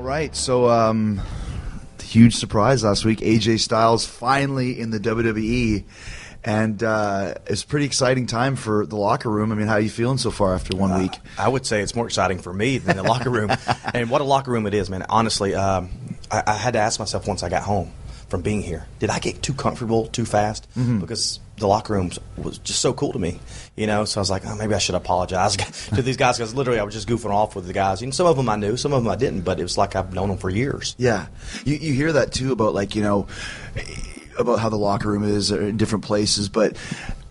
right, so huge surprise last week. AJ Styles finally in the WWE, and it's a pretty exciting time for the locker room. I mean, how are you feeling so far after 1 week? I would say it's more exciting for me than the locker room. And what a locker room it is, man. Honestly, I had to ask myself once I got home from being here, did I get too comfortable too fast? Because the locker room was just so cool to me, you know. So I was like, oh, maybe I should apologize to these guys, because literally I was just goofing off with the guys. You know, some of them I knew, some of them I didn't, but it was like I've known them for years. Yeah, you hear that too about, like, you know, about how the locker room is in different places, but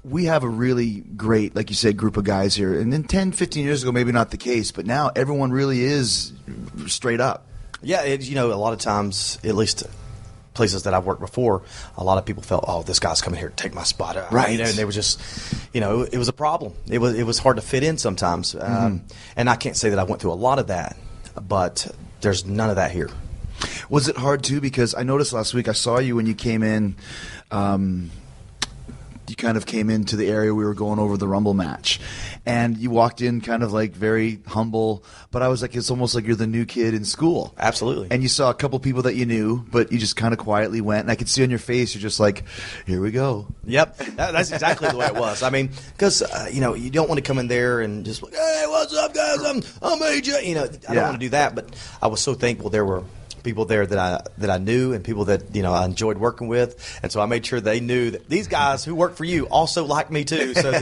we have a really great, like you said, group of guys here. And then 10, 15 years ago, maybe not the case, but now everyone really is straight up. Yeah, you know, a lot of times, at least places that I've worked before, a lot of people felt, oh, this guy's coming here to take my spot. Right. You know, and they were just, you know, it was a problem. It was hard to fit in sometimes. And I can't say that I went through a lot of that, but there's none of that here. Was it hard too? Because I noticed last week, I saw you when you came in. You kind of came into the area we were going over the Rumble match, and you walked in kind of like very humble, but I was like, it's almost like you're the new kid in school. Absolutely. And you saw a couple people that you knew, but you just kind of quietly went, and I could see on your face, you're just like, here we go. Yep, that's exactly the way it was. I mean, because you know, you don't want to come in there and just like, hey, what's up, guys? I'm AJ. You know, I don't want to do that, but I was so thankful there were people there that I knew, and people that, you know, I enjoyed working with, and so I made sure they knew that these guys who work for you also like me too. So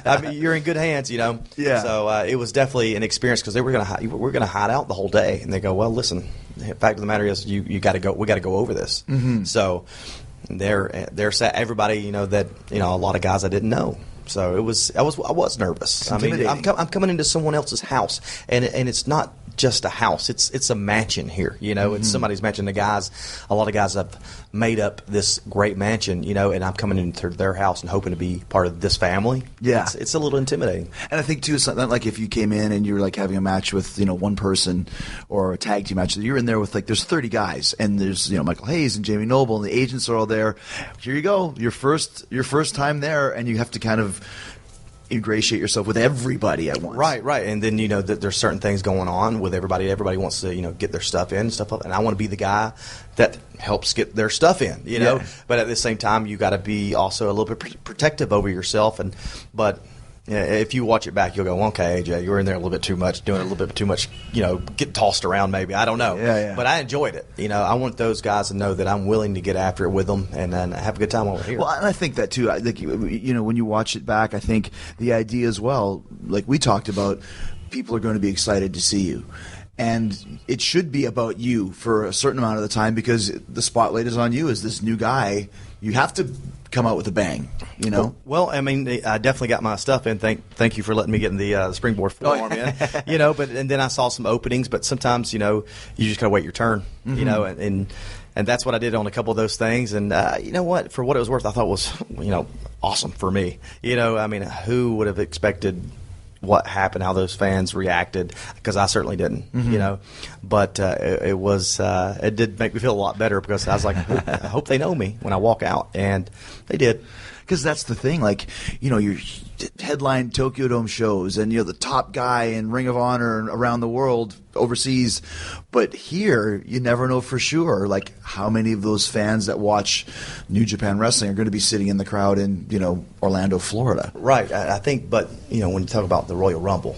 I mean, you're in good hands, you know. Yeah. So it was definitely an experience, because we're gonna hide out the whole day, and they go, well, listen, the fact of the matter is, you got to go. We got to go over this. So they're everybody, you know, that, you know, a lot of guys I didn't know. So I was nervous. I mean, I'm coming into someone else's house, and it's not just a house. It's a mansion here. You know, it's somebody's mansion. A lot of guys have made up this great mansion, you know, and I'm coming into their house and hoping to be part of this family. Yeah. It's a little intimidating. And I think too, it's not like if you came in and you were like having a match with, you know, one person or a tag team match, you're in there with, like, there's 30 guys, and there's, you know, Michael Hayes and Jamie Noble, and the agents are all there. Here you go, your first time there, and you have to kind of ingratiate yourself with everybody at once. Right. And then, you know, there's certain things going on with everybody. Everybody wants to, you know, get their stuff in and stuff up, and I want to be the guy that helps get their stuff in, you know. Yeah. But at the same time, you got to be also a little bit protective over yourself. But if you watch it back, you'll go, okay, AJ, you were in there a little bit too much, doing a little bit too much, you know, getting tossed around maybe. I don't know. Yeah. But I enjoyed it. You know, I want those guys to know that I'm willing to get after it with them and have a good time over here. Well, and I think that too. I think, you know, when you watch it back, I think the idea as well, like we talked about, people are going to be excited to see you. And it should be about you for a certain amount of the time, because the spotlight is on you as this new guy. You have to come out with a bang, you know? Well, I mean, I definitely got my stuff in. Thank you for letting me get in the springboard forearm in. You know, and then I saw some openings, but sometimes, you know, you just got to wait your turn, you know, and that's what I did on a couple of those things. And you know what? For what it was worth, I thought was, you know, awesome for me. You know, I mean, who would have expected what happened, how those fans reacted, because I certainly didn't, you know. But it did make me feel a lot better, because I was like, I hope they know me when I walk out, and they did. Because that's the thing, like, you know, you headline Tokyo Dome shows, and you're the top guy in Ring of Honor and around the world, overseas, but here you never know for sure, like, how many of those fans that watch New Japan Wrestling are going to be sitting in the crowd in, you know, Orlando, Florida. Right, I think, but, you know, when you talk about the Royal Rumble,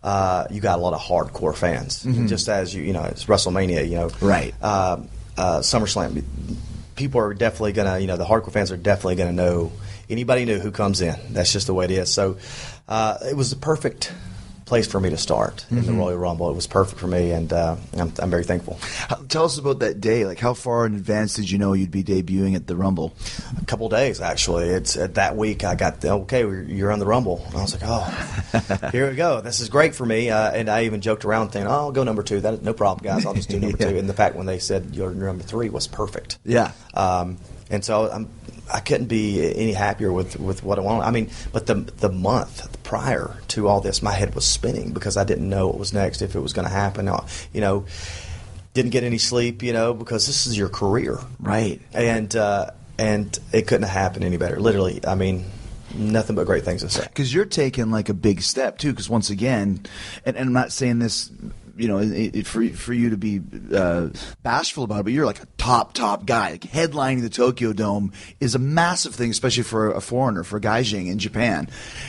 you got a lot of hardcore fans, just as you know, it's WrestleMania, you know, right, SummerSlam. People are definitely gonna, you know, the hardcore fans are definitely gonna know anybody new who comes in. That's just the way it is. So it was the perfect place for me to start in the Royal Rumble. It was perfect for me, and I'm very thankful. Tell us about that day. Like, how far in advance did you know you'd be debuting at the Rumble? A couple days, actually. It's that week I got you're on the Rumble, and I was like, oh, here we go. This is great for me. And I even joked around thinking, oh, I'll go number 2. That no problem, guys. I'll just do number 2. And the fact when they said you're number 3 was perfect. Yeah. And so I couldn't be any happier with what I wanted. I mean, but the month prior to all this, my head was spinning because I didn't know what was next, if it was going to happen. You know, didn't get any sleep, you know, because this is your career. Right. And it couldn't have happened any better. Literally, I mean, nothing but great things to say. Because you're taking like a big step too. Because once again, and I'm not saying this for you to be bashful about it, but you're like a top guy. Like headlining the Tokyo Dome is a massive thing, especially for a foreigner, for Gaijin in Japan.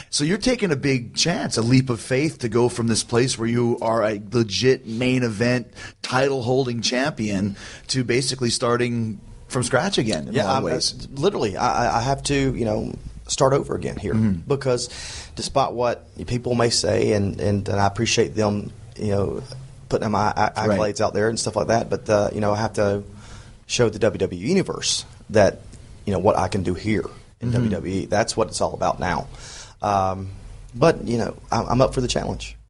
So you're taking a big chance, a leap of faith to go from this place where you are a legit main event title-holding champion to basically starting from scratch again in a lot of ways. Literally, I have to, start over again here because despite what people may say, and I appreciate them, putting my accolades out there and stuff like that, but, I have to show the WWE universe that, what I can do here in WWE. That's what it's all about now. But, I'm up for the challenge.